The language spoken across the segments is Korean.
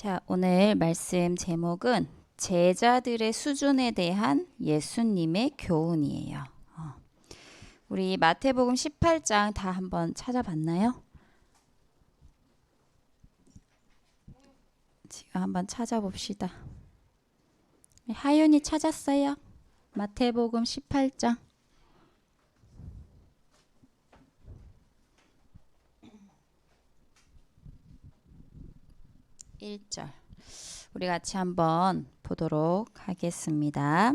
자, 오늘 말씀 제목은 제자들의 수준에 대한 예수님의 교훈이에요. 우리 마태복음 18장 다 한번 찾아봤나요? 지금 한번 찾아봅시다. 하윤이 찾았어요? 마태복음 18장 1절 우리 같이 한번 보도록 하겠습니다.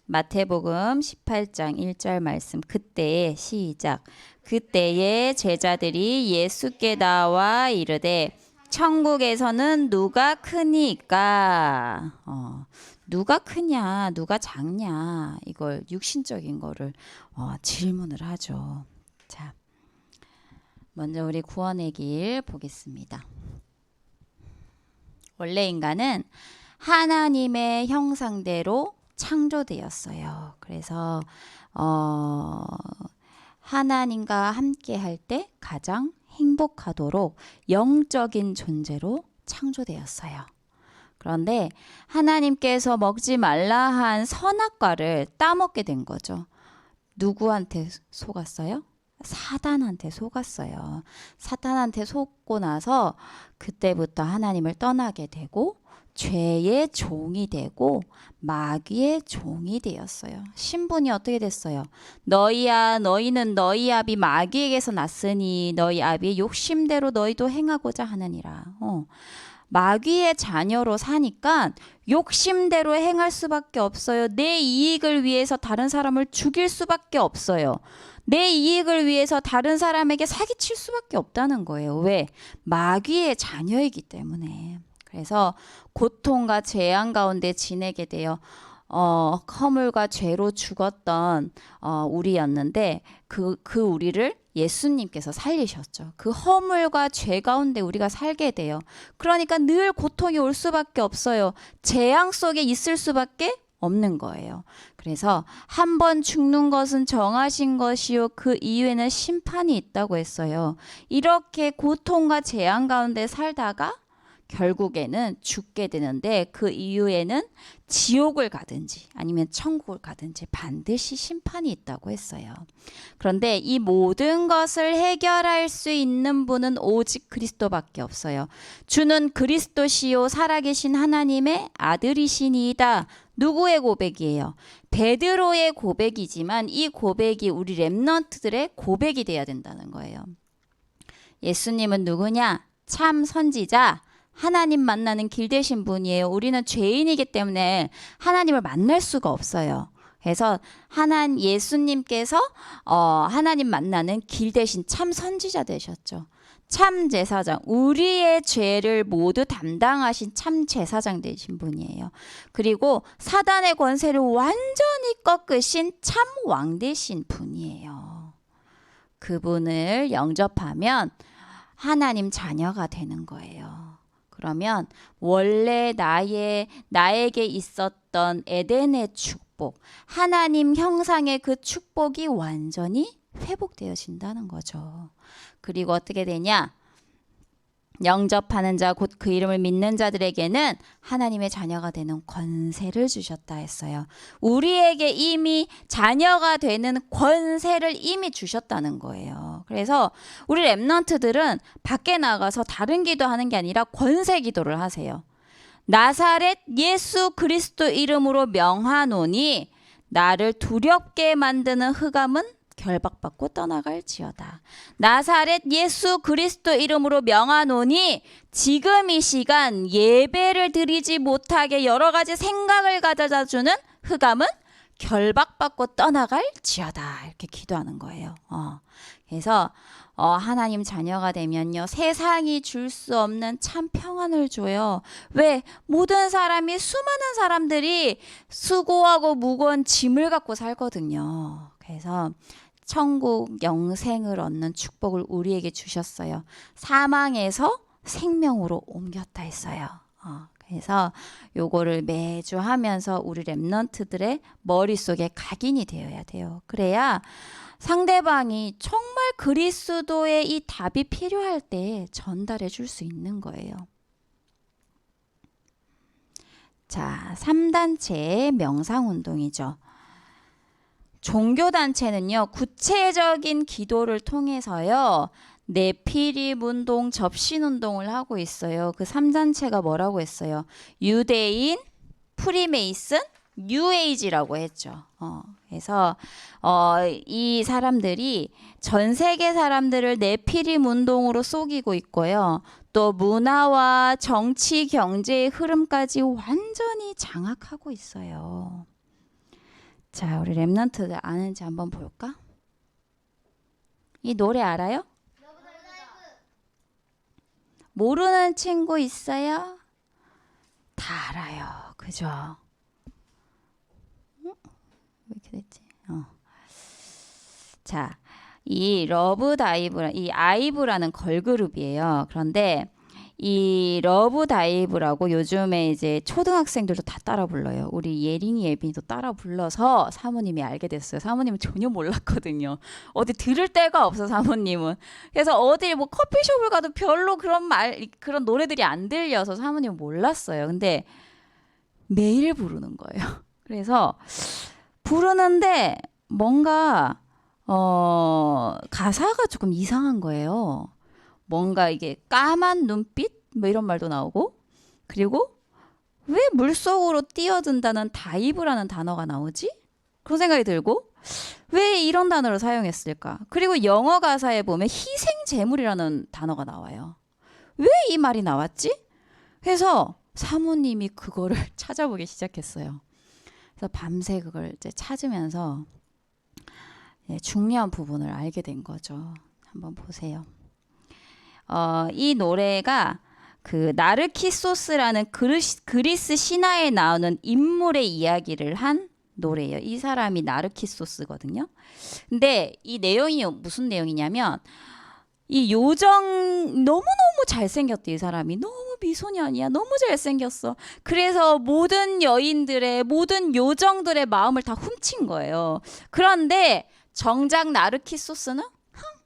마태복음 18장 1절 말씀. 그때에 시작. 그때에 제자들이 예수께 나와 이르되 천국에서는 누가 크니까? 누가 크냐, 누가 작냐, 이걸 육신적인 거를 질문을 하죠. 자, 먼저 우리 구원의 길 보겠습니다. 원래 인간은 하나님의 형상대로 창조되었어요. 그래서 하나님과 함께 할 때 가장 행복하도록 영적인 존재로 창조되었어요. 그런데 하나님께서 먹지 말라 한 선악과를 따먹게 된 거죠. 누구한테 속았어요? 사단한테 속았어요. 사탄한테 속고 나서 그때부터 하나님을 떠나게 되고 죄의 종이 되고 마귀의 종이 되었어요. 신분이 어떻게 됐어요? 너희야, 너희는 너희 아비 마귀에게서 났으니 너희 아비의 욕심대로 너희도 행하고자 하느니라. 마귀의 자녀로 사니까 욕심대로 행할 수밖에 없어요. 내 이익을 위해서 다른 사람을 죽일 수밖에 없어요. 내 이익을 위해서 다른 사람에게 사기칠 수밖에 없다는 거예요. 왜? 마귀의 자녀이기 때문에. 그래서 고통과 재앙 가운데 지내게 되어 허물과 죄로 죽었던 우리였는데 그 우리를 예수님께서 살리셨죠. 그 허물과 죄 가운데 우리가 살게 돼요. 그러니까 늘 고통이 올 수밖에 없어요. 재앙 속에 있을 수밖에 없는 거예요. 그래서 한 번 죽는 것은 정하신 것이요 그 이후에는 심판이 있다고 했어요. 이렇게 고통과 재앙 가운데 살다가 결국에는 죽게 되는데 그 이후에는 지옥을 가든지 아니면 천국을 가든지 반드시 심판이 있다고 했어요. 그런데 이 모든 것을 해결할 수 있는 분은 오직 그리스도밖에 없어요. 주는 그리스도시요 살아계신 하나님의 아들이시니이다. 누구의 고백이에요? 베드로의 고백이지만 이 고백이 우리 렘넌트들의 고백이 돼야 된다는 거예요. 예수님은 누구냐? 참 선지자, 하나님 만나는 길 되신 분이에요. 우리는 죄인이기 때문에 하나님을 만날 수가 없어요. 그래서 예수님께서 하나님 만나는 길 대신 참 선지자 되셨죠. 참 제사장, 우리의 죄를 모두 담당하신 참 제사장 되신 분이에요. 그리고 사단의 권세를 완전히 꺾으신 참 왕 되신 분이에요. 그분을 영접하면 하나님 자녀가 되는 거예요. 그러면 원래 나에게 있었던 에덴의 축복, 하나님 형상의 그 축복이 완전히 회복되어진다는 거죠. 그리고 어떻게 되냐? 영접하는 자, 곧 그 이름을 믿는 자들에게는 하나님의 자녀가 되는 권세를 주셨다 했어요. 우리에게 이미 자녀가 되는 권세를 이미 주셨다는 거예요. 그래서 우리 렘넌트들은 밖에 나가서 다른 기도하는 게 아니라 권세 기도를 하세요. 나사렛 예수 그리스도 이름으로 명하노니 나를 두렵게 만드는 흑암은 결박받고 떠나갈지어다. 나사렛 예수 그리스도 이름으로 명하노니 지금 이 시간 예배를 드리지 못하게 여러 가지 생각을 가져다 주는 흑암은 결박받고 떠나갈지어다. 이렇게 기도하는 거예요. 그래서 하나님 자녀가 되면요, 세상이 줄 수 없는 참 평안을 줘요. 왜? 모든 사람이, 수많은 사람들이 수고하고 무거운 짐을 갖고 살거든요. 그래서 천국 영생을 얻는 축복을 우리에게 주셨어요. 사망에서 생명으로 옮겼다 했어요. 그래서 요거를 매주 하면서 우리 렘넌트들의 머릿속에 각인이 되어야 돼요. 그래야 상대방이 정말 그리스도의 이 답이 필요할 때 전달해 줄 수 있는 거예요. 자, 3단체의 명상운동이죠. 종교단체는요, 구체적인 기도를 통해서요, 네피림 운동, 접신운동을 하고 있어요. 그 3단체가 뭐라고 했어요? 유대인, 프리메이슨, 뉴에이지라고 했죠. 그래서 이 사람들이 전 세계 사람들을 네피림 운동으로 속이고 있고요. 또 문화와 정치, 경제의 흐름까지 완전히 장악하고 있어요. 자, 우리 랩런트들 아는지 한번 볼까? 이 노래 알아요? 모르는 친구 있어요? 다 알아요. 그죠? 왜 이렇게 됐지? 자, 이 러브 다이브, 이 아이브라는 걸그룹이에요. 그런데 이 러브 다이브라고 요즘에 이제 초등학생들도 다 따라 불러요. 우리 예린이 예빈이도 따라 불러서 사모님이 알게 됐어요. 사모님은 전혀 몰랐거든요. 어디 들을 데가 없어 사모님은. 그래서 어디 뭐 커피숍을 가도 별로 그런 노래들이 안 들려서 사모님은 몰랐어요. 근데 매일 부르는 거예요. 그래서 부르는데 뭔가 가사가 조금 이상한 거예요. 뭔가 이게 까만 눈빛 뭐 이런 말도 나오고, 그리고 왜 물속으로 뛰어든다는 다이브라는 단어가 나오지? 그런 생각이 들고, 왜 이런 단어를 사용했을까? 그리고 영어 가사에 보면 희생제물이라는 단어가 나와요. 왜 이 말이 나왔지? 그래서 사모님이 그거를 찾아보기 시작했어요. 그래서 밤새 그걸 이제 찾으면서 중요한 부분을 알게 된 거죠. 한번 보세요. 이 노래가 그 나르키소스라는 그리스 신화에 나오는 인물의 이야기를 한 노래예요. 이 사람이 나르키소스거든요. 근데 이 내용이 무슨 내용이냐면, 이 요정 너무너무 잘생겼대. 이 사람이 너무 미소년이야. 너무 잘생겼어. 그래서 모든 여인들의, 모든 요정들의 마음을 다 훔친 거예요. 그런데 정작 나르키소스는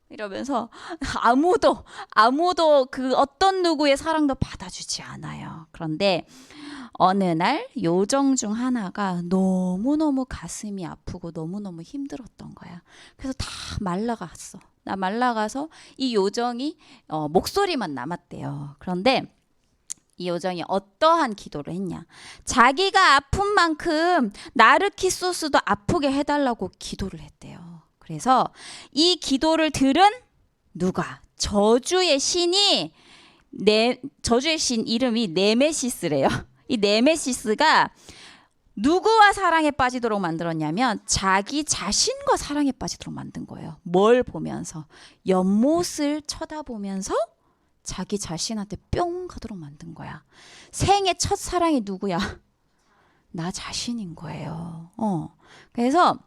이러면서 아무도 그 어떤 누구의 사랑도 받아주지 않아요. 그런데 어느 날 요정 중 하나가 너무너무 가슴이 아프고 너무너무 힘들었던 거야. 그래서 다 말라갔어. 말라가서 이 요정이 목소리만 남았대요. 그런데 이 요정이 어떠한 기도를 했냐? 자기가 아픈 만큼 나르키소스도 아프게 해달라고 기도를 했대요. 그래서 이 기도를 들은 누가? 저주의 신 이름이 네메시스래요. 이 네메시스가 누구와 사랑에 빠지도록 만들었냐면 자기 자신과 사랑에 빠지도록 만든 거예요. 뭘 보면서? 연못을 쳐다보면서 자기 자신한테 뿅 가도록 만든 거야. 생애 첫 사랑이 누구야? 나 자신인 거예요. 그래서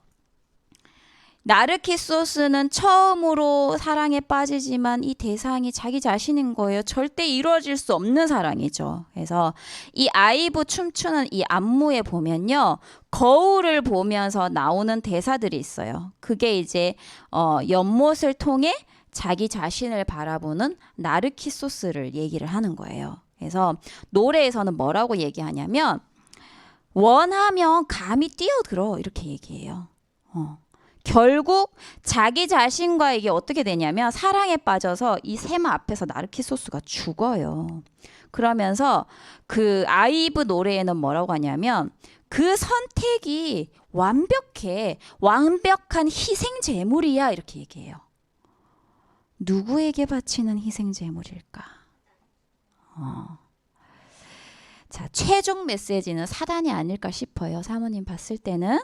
나르키소스는 처음으로 사랑에 빠지지만 이 대상이 자기 자신인 거예요. 절대 이루어질 수 없는 사랑이죠. 그래서 이 아이브 춤추는 이 안무에 보면요, 거울을 보면서 나오는 대사들이 있어요. 그게 이제 연못을 통해 자기 자신을 바라보는 나르키소스를 얘기를 하는 거예요. 그래서 노래에서는 뭐라고 얘기하냐면, 원하면 감히 뛰어들어, 이렇게 얘기해요. 결국 자기 자신과 이게 어떻게 되냐면 사랑에 빠져서 이 세마 앞에서 나르키소스가 죽어요. 그러면서 그 아이브 노래에는 뭐라고 하냐면, 그 선택이 완벽한 희생 제물이야, 이렇게 얘기해요. 누구에게 바치는 희생 제물일까? 자, 최종 메시지는 사단이 아닐까 싶어요. 사모님 봤을 때는.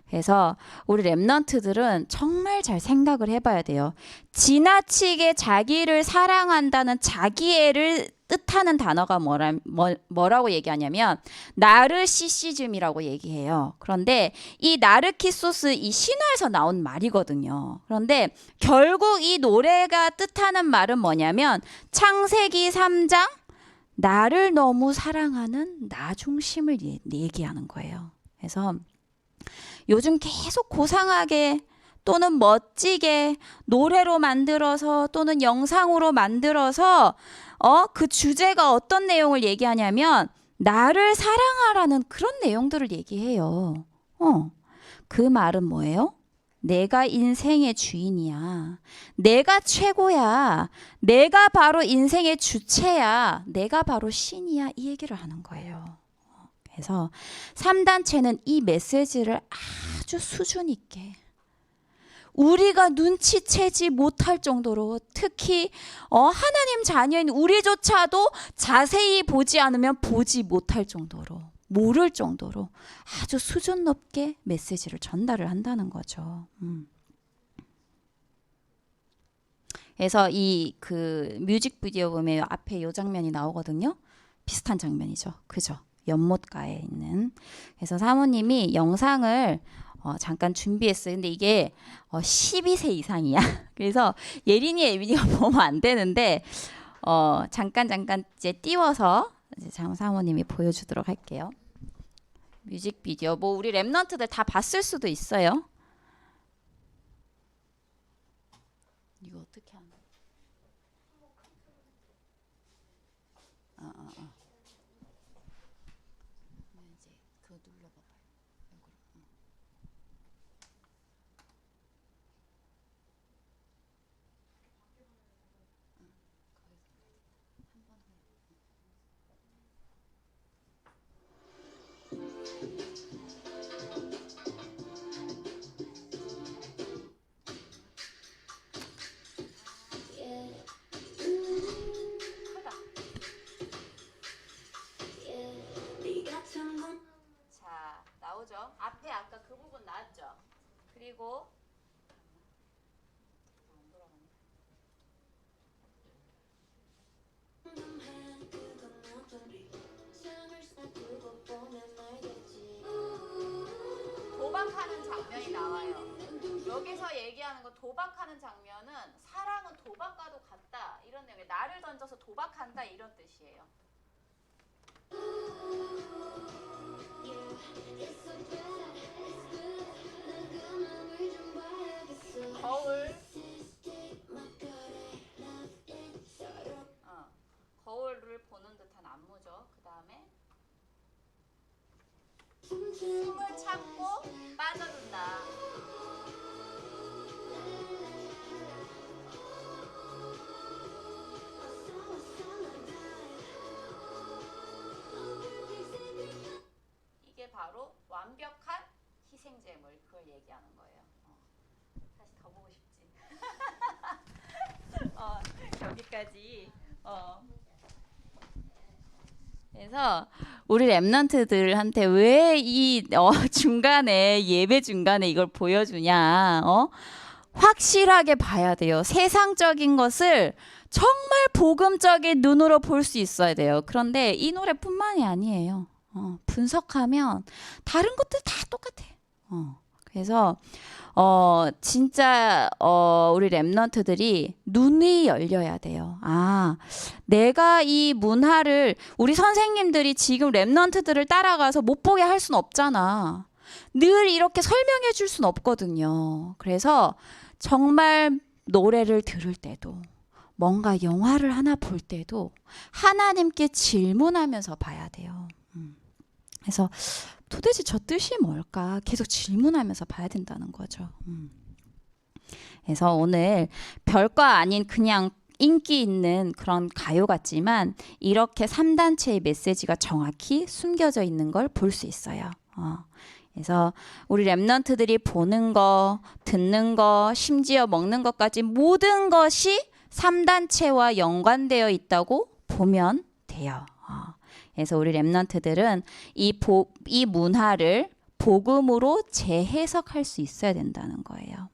그래서 우리 랩런트들은 정말 잘 생각을 해봐야 돼요. 지나치게 자기를 사랑한다는 자기애를 뜻하는 단어가 뭐라고 얘기하냐면 나르시시즘이라고 얘기해요. 그런데 이 나르키소스, 이 신화에서 나온 말이거든요. 그런데 결국 이 노래가 뜻하는 말은 뭐냐면 창세기 3장 나를 너무 사랑하는 나 중심을 얘기하는 거예요. 그래서 요즘 계속 고상하게 또는 멋지게 노래로 만들어서 또는 영상으로 만들어서 그 주제가 어떤 내용을 얘기하냐면 나를 사랑하라는 그런 내용들을 얘기해요. 그 말은 뭐예요? 내가 인생의 주인이야. 내가 최고야. 내가 바로 인생의 주체야. 내가 바로 신이야. 이 얘기를 하는 거예요. 그래서 3단체는 이 메시지를 아주 수준 있게 우리가 눈치채지 못할 정도로 특히 하나님 자녀인 우리조차도 자세히 보지 않으면 보지 못할 정도로 모를 정도로 아주 수준 높게 메시지를 전달을 한다는 거죠. 그래서 이 그 뮤직비디오 보면 앞에 이 장면이 나오거든요. 비슷한 장면이죠. 그죠? 연못가에 있는. 그래서 사모님이 영상을 잠깐 준비했어요. 근데 이게 12세 이상이야. 그래서 예린이, 예빈이가 보면 안 되는데 잠깐 이제 띄워서 이제 사모님이 보여주도록 할게요. 뮤직비디오 뭐 우리 랩런트들 다 봤을 수도 있어요. 이거 어떻게 하는 거야? 이제 그거 눌러봐봐요. 자, 나오죠? 앞에 아까 그 부분 나왔죠? 그리고 도박하는 장면이 나와요. 여기서 얘기하는 거 도박하는 장면은 사랑은 도박과도 같다 이런 내용에 나를 던져서 도박한다 이런 뜻이에요. 거울 거울을 보는 듯한 안무죠. 그 다음에 숨을 참고 빠져든다. 이게 바로 완벽한 희생제물 그걸 얘기하는 거예요. 다시 더 보고 싶지. 여기까지. 그래서 우리 랩런트들한테 왜 이 중간에 예배 중간에 이걸 보여주냐? 확실하게 봐야 돼요. 세상적인 것을 정말 복음적인 눈으로 볼 수 있어야 돼요. 그런데 이 노래뿐만이 아니에요. 분석하면 다른 것들 다 똑같아. 그래서 진짜 우리 랩런트들이 눈이 열려야 돼요. 아, 내가 이 문화를 우리 선생님들이 지금 랩런트들을 따라가서 못 보게 할 수는 없잖아. 늘 이렇게 설명해 줄 수는 없거든요. 그래서 정말 노래를 들을 때도 뭔가 영화를 하나 볼 때도 하나님께 질문하면서 봐야 돼요. 그래서 도대체 저 뜻이 뭘까? 계속 질문하면서 봐야 된다는 거죠. 그래서 오늘 별거 아닌 그냥 인기 있는 그런 가요 같지만 이렇게 3단체의 메시지가 정확히 숨겨져 있는 걸 볼 수 있어요. 그래서 우리 랩런트들이 보는 거, 듣는 거, 심지어 먹는 것까지 모든 것이 3단체와 연관되어 있다고 보면 돼요. 그래서 우리 랩런트들은 이 문화를 복음으로 재해석할 수 있어야 된다는 거예요.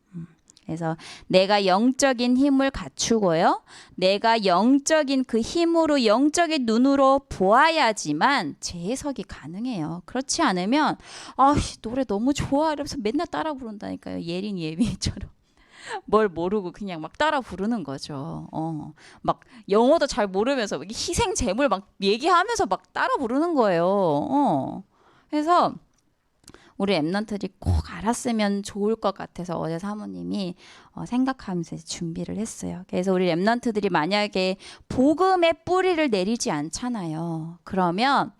그래서 내가 영적인 힘을 갖추고요. 내가 영적인 그 힘으로 영적인 눈으로 보아야지만 재해석이 가능해요. 그렇지 않으면 노래 너무 좋아 이러면서 맨날 따라 부른다니까요. 예린 예빈이처럼. 뭘 모르고 그냥 막 따라 부르는 거죠. 막 영어도 잘 모르면서 희생 제물 막 얘기하면서 막 따라 부르는 거예요. 그래서 우리 랩런트들이 꼭 알았으면 좋을 것 같아서 어제 사모님이 생각하면서 준비를 했어요. 그래서 우리 랩런트들이 만약에 복음의 뿌리를 내리지 않잖아요. 그러면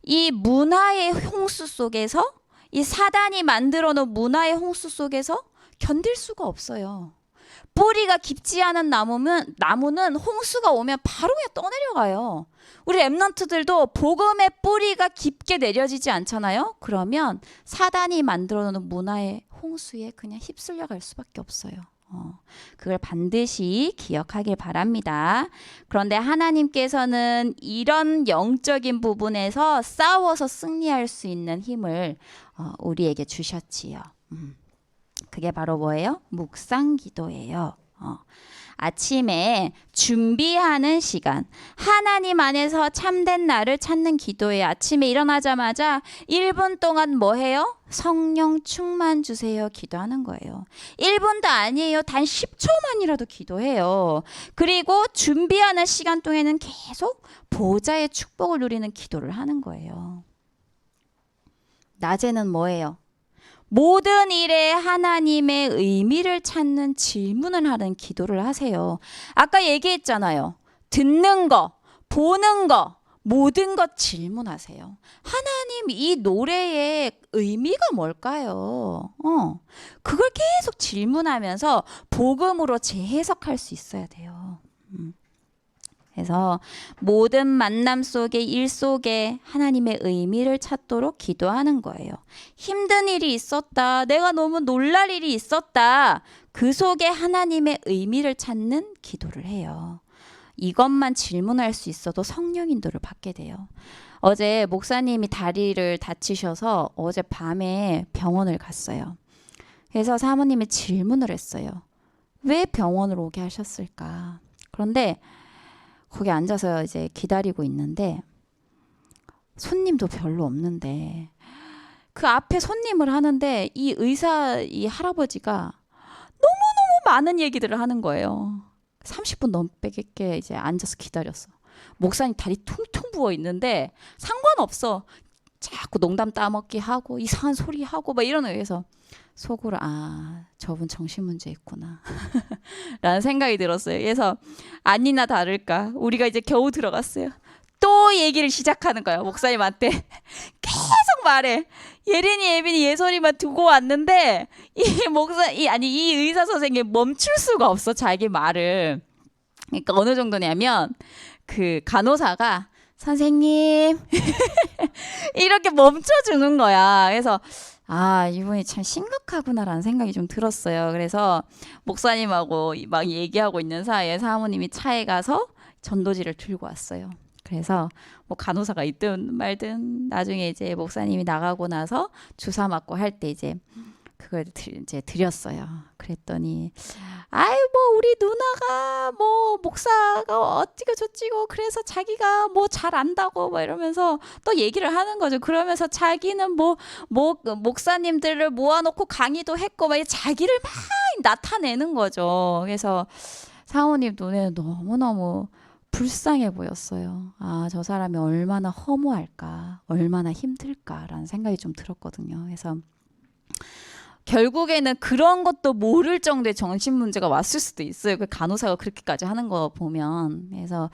이 문화의 홍수 속에서, 이 사단이 만들어 놓은 문화의 홍수 속에서 견딜 수가 없어요. 뿌리가 깊지 않은 나무는 홍수가 오면 바로 그냥 떠내려가요. 우리 랩런트들도 복음의 뿌리가 깊게 내려지지 않잖아요. 그러면 사단이 만들어 놓은 문화의 홍수에 그냥 휩쓸려 갈 수밖에 없어요. 그걸 반드시 기억하길 바랍니다. 그런데 하나님께서는 이런 영적인 부분에서 싸워서 승리할 수 있는 힘을 우리에게 주셨지요. 그게 바로 뭐예요? 묵상 기도예요. 아침에 준비하는 시간, 하나님 안에서 참된 나를 찾는 기도예요. 아침에 일어나자마자 1분 동안 뭐 해요? 성령 충만 주세요 기도하는 거예요. 1분도 아니에요. 단 10초만이라도 기도해요. 그리고 준비하는 시간 동안에는 계속 보좌의 축복을 누리는 기도를 하는 거예요. 낮에는 뭐예요? 모든 일에 하나님의 의미를 찾는 질문을 하는 기도를 하세요. 아까 얘기했잖아요. 듣는 거, 보는 거, 모든 것 질문하세요. 하나님, 이 노래의 의미가 뭘까요? 그걸 계속 질문하면서 복음으로 재해석할 수 있어야 돼요. 그래서 모든 만남 속에, 일 속에 하나님의 의미를 찾도록 기도하는 거예요. 힘든 일이 있었다, 내가 너무 놀랄 일이 있었다, 그 속에 하나님의 의미를 찾는 기도를 해요. 이것만 질문할 수 있어도 성령 인도를 받게 돼요. 어제 목사님이 다리를 다치셔서 어제 밤에 병원을 갔어요. 그래서 사모님이 질문을 했어요. 왜 병원을 오게 하셨을까? 그런데 거기 앉아서 이제 기다리고 있는데 손님도 별로 없는데 그 앞에 손님을 하는데 이 의사, 이 할아버지가 너무너무 많은 얘기들을 하는 거예요. 30분 넘게 이제 앉아서 기다렸어. 목사님 다리 퉁퉁 부어 있는데 상관없어. 자꾸 농담 따먹기 하고 이상한 소리 하고 막 이러는 거예요. 속으로 저분 정신문제 있구나 라는 생각이 들었어요. 그래서 아니나 다를까 우리가 이제 겨우 들어갔어요. 또 얘기를 시작하는 거예요. 목사님한테 계속 말해. 예린이, 예빈이, 예솔이만 두고 왔는데 이 의사 선생님이 멈출 수가 없어, 자기 말을. 그러니까 어느 정도냐면 그 간호사가 선생님 이렇게 멈춰주는 거야. 그래서 이분이 참 심각하구나라는 생각이 좀 들었어요. 그래서 목사님하고 막 얘기하고 있는 사이에 사모님이 차에 가서 전도지를 들고 왔어요. 그래서 뭐 간호사가 있든 말든 나중에 이제 목사님이 나가고 나서 주사 맞고 할 때 이제 그걸 이제 드렸어요. 그랬더니 뭐 우리 누나가 뭐 목사가 어찌고 저찌고 그래서 자기가 뭐 잘 안다고 뭐 이러면서 또 얘기를 하는 거죠. 그러면서 자기는 뭐 목사님들을 모아놓고 강의도 했고 막 자기를 막 나타내는 거죠. 그래서 사모님 눈에는 너무너무 불쌍해 보였어요. 저 사람이 얼마나 허무할까, 얼마나 힘들까라는 생각이 좀 들었거든요. 그래서 결국에는 그런 것도 모를 정도의 정신 문제가 왔을 수도 있어요. 그 간호사가 그렇게까지 하는 거 보면. 그래서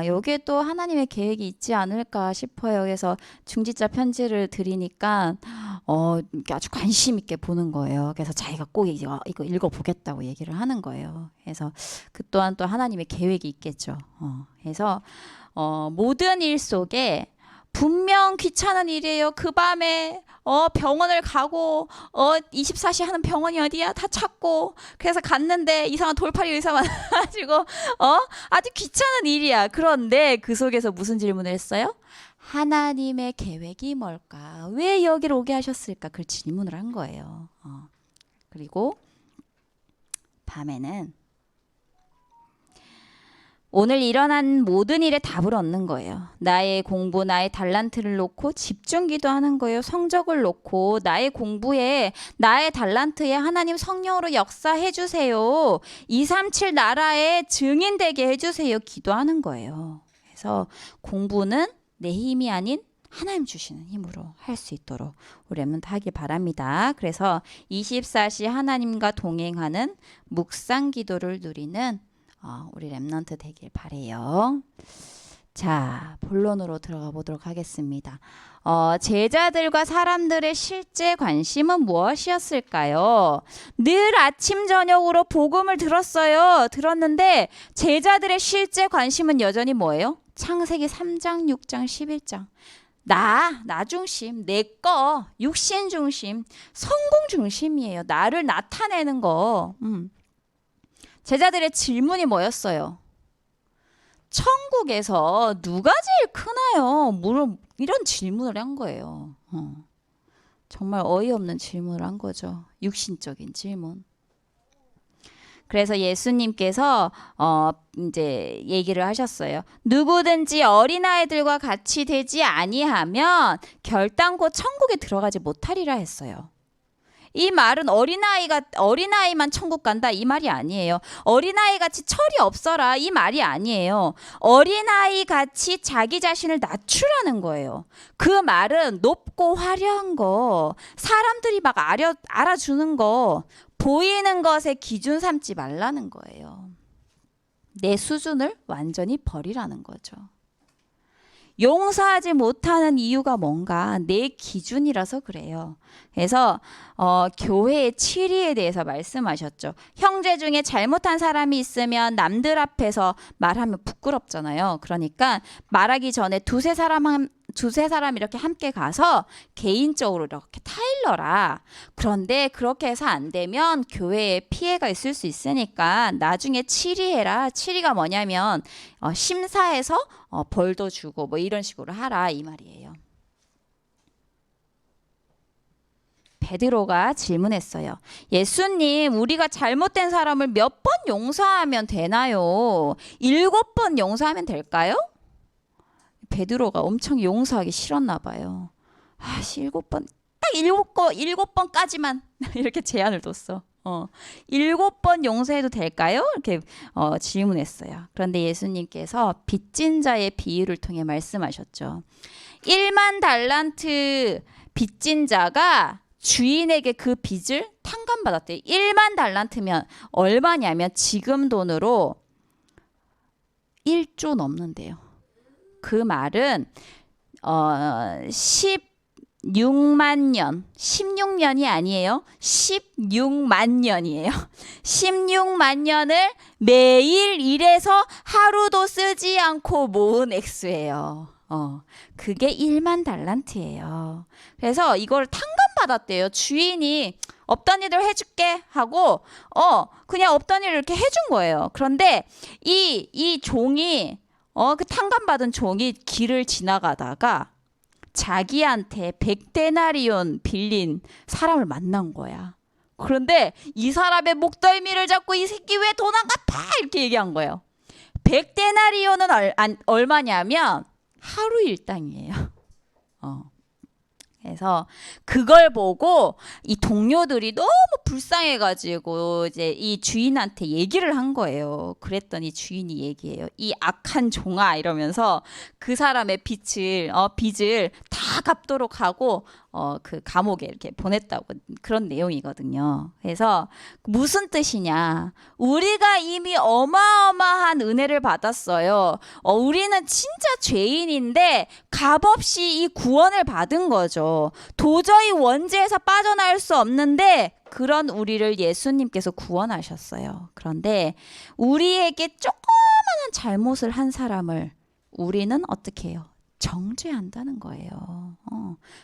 여기에 또 하나님의 계획이 있지 않을까 싶어요. 그래서 중지자 편지를 드리니까 아주 관심 있게 보는 거예요. 그래서 자기가 꼭 이거 읽어보겠다고 얘기를 하는 거예요. 그래서 그 또한 또 하나님의 계획이 있겠죠. 그래서 모든 일 속에 분명 귀찮은 일이에요. 그 밤에 병원을 가고 24시 하는 병원이 어디야? 다 찾고 그래서 갔는데 이상한 돌팔이 의사 만나가지고 아주 귀찮은 일이야. 그런데 그 속에서 무슨 질문을 했어요? 하나님의 계획이 뭘까? 왜 여기를 오게 하셨을까? 그걸 질문을 한 거예요. 그리고 밤에는 오늘 일어난 모든 일에 답을 얻는 거예요. 나의 공부, 나의 달란트를 놓고 집중 기도하는 거예요. 성적을 놓고 나의 공부에, 나의 달란트에 하나님 성령으로 역사해 주세요. 237 나라의 증인 되게 해주세요. 기도하는 거예요. 그래서 공부는 내 힘이 아닌 하나님 주시는 힘으로 할 수 있도록 우리 랩런트 하길 바랍니다. 그래서 24시 하나님과 동행하는 묵상 기도를 누리는 우리 랩런트 되길 바래요. 자, 본론으로 들어가 보도록 하겠습니다. 제자들과 사람들의 실제 관심은 무엇이었을까요? 늘 아침 저녁으로 복음을 들었어요. 들었는데 제자들의 실제 관심은 여전히 뭐예요? 창세기 3장, 6장, 11장. 나 중심, 내 거, 육신 중심, 성공 중심이에요. 나를 나타내는 거. 제자들의 질문이 뭐였어요? 천국에서 누가 제일 크나요? 이런 질문을 한 거예요. 정말 어이없는 질문을 한 거죠. 육신적인 질문. 그래서 예수님께서 이제 얘기를 하셨어요. 누구든지 어린아이들과 같이 되지 아니하면 결단코 천국에 들어가지 못하리라 했어요. 이 말은 어린아이만 천국 간다 이 말이 아니에요. 어린아이 같이 철이 없어라 이 말이 아니에요. 어린아이 같이 자기 자신을 낮추라는 거예요. 그 말은 높고 화려한 거, 사람들이 막 알아주는 거, 보이는 것에 기준 삼지 말라는 거예요. 내 수준을 완전히 버리라는 거죠. 용서하지 못하는 이유가 뭔가 내 기준이라서 그래요. 그래서 교회의 치리에 대해서 말씀하셨죠. 형제 중에 잘못한 사람이 있으면 남들 앞에서 말하면 부끄럽잖아요. 그러니까 말하기 전에 두세 사람 이렇게 함께 가서 개인적으로 이렇게 타일러라. 그런데 그렇게 해서 안 되면 교회에 피해가 있을 수 있으니까 나중에 치리해라. 치리가 뭐냐면 심사해서 벌도 주고 뭐 이런 식으로 하라 이 말이에요. 베드로가 질문했어요. 예수님, 우리가 잘못된 사람을 몇 번 용서하면 되나요? 7번 용서하면 될까요? 베드로가 엄청 용서하기 싫었나 봐요. 7번, 딱 7번까지만 이렇게 제한을 뒀어. 7번 용서해도 될까요? 이렇게 질문했어요. 그런데 예수님께서 빚진 자의 비유를 통해 말씀하셨죠. 1만 달란트 빚진 자가 주인에게 그 빚을 탕감받았대요. 1만 달란트면 얼마냐면 지금 돈으로 1조 넘는데요. 그 말은 16만 년, 16년이 아니에요. 16만 년이에요. 16만 년을 매일 일해서 하루도 쓰지 않고 모은 액수예요. 그게 1만 달란트예요. 그래서 이걸 탕감받았대요. 주인이 없던 일을 해줄게 하고 그냥 없던 일을 이렇게 해준 거예요. 그런데 이 종이 그 탕감받은 종이 길을 지나가다가 자기한테 100데나리온 빌린 사람을 만난 거야. 그런데 이 사람의 목덜미를 잡고 이 새끼 왜 돈 안 갚아? 이렇게 얘기한 거예요. 100데나리온은 얼마냐면 하루 일당이에요. 그래서 그걸 보고 이 동료들이 너무 불쌍해가지고 이제 이 주인한테 얘기를 한 거예요. 그랬더니 주인이 얘기해요. 이 악한 종아 이러면서 그 사람의 빚을 다 갚도록 하고 그 감옥에 이렇게 보냈다고 그런 내용이거든요. 그래서 무슨 뜻이냐? 우리가 이미 어마어마한 은혜를 받았어요. 우리는 진짜 죄인인데 값없이 이 구원을 받은 거죠. 도저히 원죄에서 빠져나올 수 없는데 그런 우리를 예수님께서 구원하셨어요. 그런데 우리에게 조그마한 잘못을 한 사람을 우리는 어떻게 해요? 정죄한다는 거예요.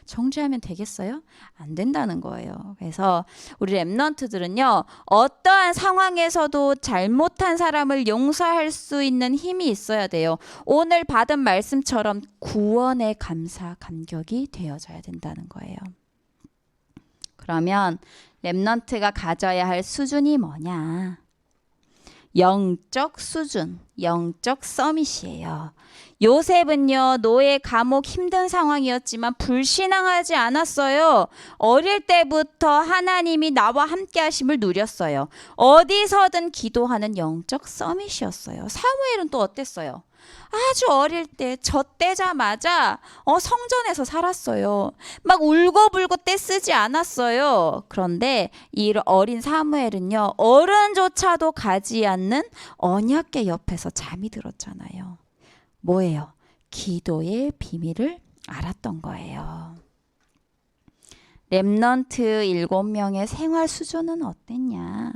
정죄하면 되겠어요? 안 된다는 거예요. 그래서 우리 렘넌트들은요, 어떠한 상황에서도 잘못한 사람을 용서할 수 있는 힘이 있어야 돼요. 오늘 받은 말씀처럼 구원의 감사, 감격이 되어져야 된다는 거예요. 그러면 렘넌트가 가져야 할 수준이 뭐냐? 영적 수준, 영적 서밋이에요. 요셉은요, 노예 감옥 힘든 상황이었지만 불신앙하지 않았어요. 어릴 때부터 하나님이 나와 함께 하심을 누렸어요. 어디서든 기도하는 영적 서밋이었어요. 사무엘은 또 어땠어요? 아주 어릴 때 젖대자마자 성전에서 살았어요. 막 울고불고 떼쓰지 않았어요. 그런데 이 어린 사무엘은요, 어른조차도 가지 않는 언약궤 옆에서 잠이 들었잖아요. 뭐예요? 기도의 비밀을 알았던 거예요. 렘넌트 7명의 생활 수준은 어땠냐?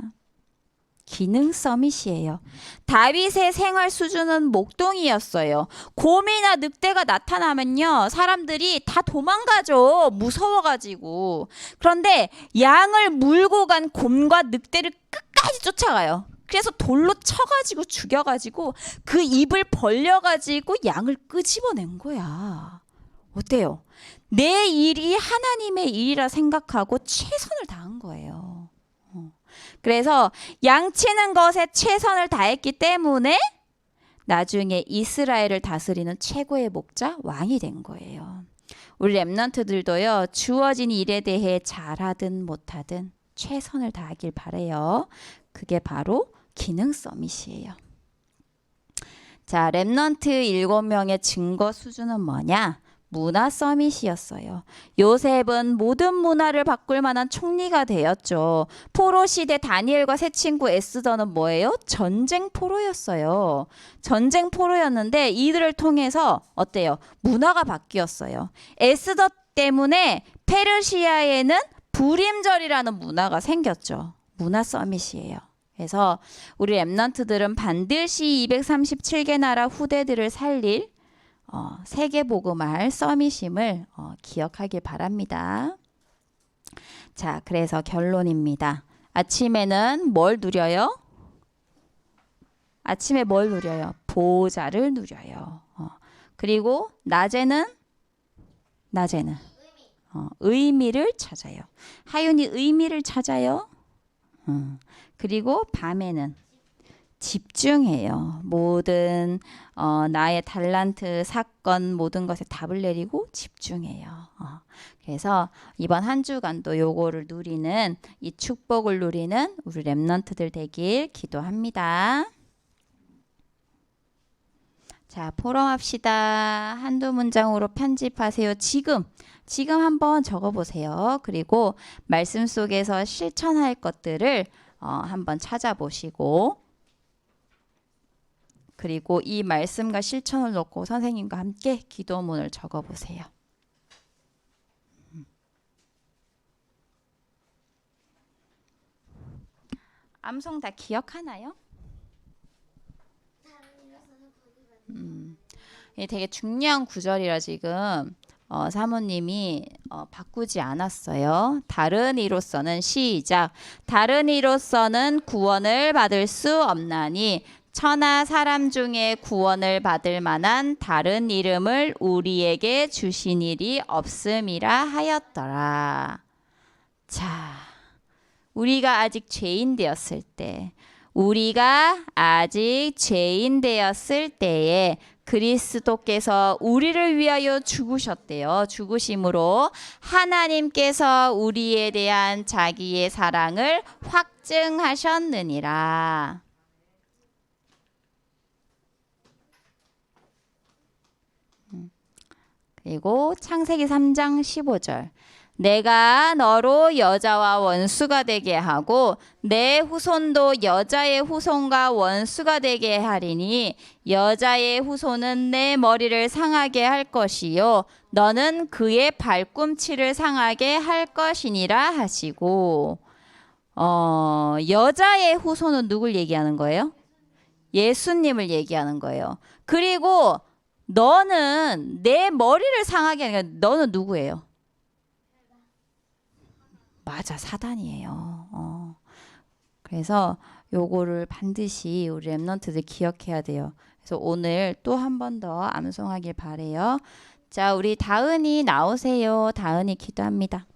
기능 서밋이에요. 다윗의 생활 수준은 목동이었어요. 곰이나 늑대가 나타나면요, 사람들이 다 도망가죠. 무서워가지고. 그런데 양을 물고 간 곰과 늑대를 끝까지 쫓아가요. 그래서 돌로 쳐가지고 죽여가지고 그 입을 벌려가지고 양을 끄집어낸 거야. 어때요? 내 일이 하나님의 일이라 생각하고 최선을 다한 거예요. 그래서 양치는 것에 최선을 다했기 때문에 나중에 이스라엘을 다스리는 최고의 목자 왕이 된 거예요. 우리 렘넌트들도요, 주어진 일에 대해 잘하든 못하든 최선을 다하길 바래요. 그게 바로 기능 서밋이에요. 자, 렘넌트 7명의 증거 수준은 뭐냐? 문화 서밋이었어요. 요셉은 모든 문화를 바꿀 만한 총리가 되었죠. 포로 시대 다니엘과 세 친구 에스더는 뭐예요? 전쟁 포로였어요. 전쟁 포로였는데 이들을 통해서 어때요? 문화가 바뀌었어요. 에스더 때문에 페르시아에는 불임절이라는 문화가 생겼죠. 문화 서밋이에요. 그래서 우리 렘넌트들은 반드시 237개 나라 후대들을 살릴 세계복음할 서밋임을 기억하길 바랍니다. 자, 그래서 결론입니다. 아침에는 뭘 누려요? 아침에 뭘 누려요? 보호자를 누려요. 그리고 낮에는 의미를 찾아요. 하윤이 의미를 찾아요. 그리고 밤에는 집중해요. 모든 나의 달란트, 사건, 모든 것에 답을 내리고 집중해요. 그래서 이번 한 주간도 요거를 누리는, 이 축복을 누리는 우리 렘넌트들 되길 기도합니다. 자, 포럼합시다. 한두 문장으로 편집하세요. 지금 한번 적어보세요. 그리고 말씀 속에서 실천할 것들을 한번 찾아보시고, 그리고 이 말씀과 실천을 놓고 선생님과 함께 기도문을 적어보세요. 암송 다 기억하나요? 이게 되게 중요한 구절이라 지금 사모님이 바꾸지 않았어요. 다른 이로서는 시작. 다른 이로서는 구원을 받을 수 없나니 천하 사람 중에 구원을 받을 만한 다른 이름을 우리에게 주신 일이 없음이라 하였더라. 자, 우리가 아직 죄인 되었을 때에 그리스도께서 우리를 위하여 죽으셨대요. 죽으심으로 하나님께서 우리에 대한 자기의 사랑을 확증하셨느니라. 그리고 창세기 3장 15절. 내가 너로 여자와 원수가 되게 하고 내 후손도 여자의 후손과 원수가 되게 하리니 여자의 후손은 내 머리를 상하게 할 것이요 너는 그의 발꿈치를 상하게 할 것이니라 하시고, 여자의 후손은 누굴 얘기하는 거예요? 예수님을 얘기하는 거예요. 그리고 너는 내 머리를 상하게 하는 거야. 너는 누구예요? 맞아, 사단이에요. 그래서 요거를 반드시 우리 렘넌트들 기억해야 돼요. 그래서 오늘 또 한 번 더 암송하길 바래요. 자, 우리 다은이 나오세요. 다은이 기도합니다.